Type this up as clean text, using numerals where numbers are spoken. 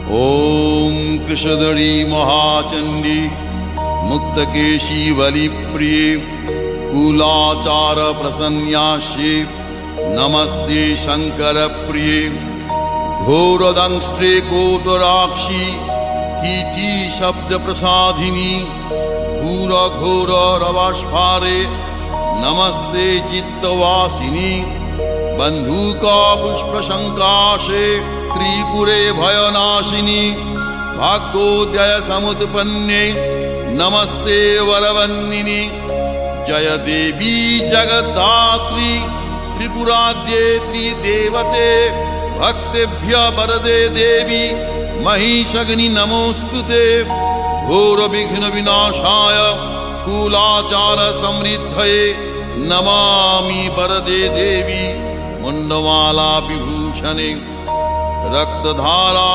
ॐ कृशधरी महाचण्डी मुक्तकेशी वलिप्रिये कुलाचार प्रसन्यास्ये नमस्ते शङ्करप्रिये घोरदंष्ट्रे कोटराक्षी कीटी शब्दप्रसादिनी घोरघोररवस्फारे नमस्ते चित्तवासिनी बन्धुका पुष्पशङ्काशे त्रिपुरे भयनाशिनी भाग्योदय समुत्पन्ने नमस्ते वरवन्दिनी जय देवी जगद्धात्री त्रिपुराद्ये त्रिदेवते भक्तेभ्य वरदे देवी महिषग्नि नमोस्तुते घोर विघ्न विनाशाय कुलाचार समृद्धये नमामि वरदे देवी मुंडमाला विभूषणे रक्तधारा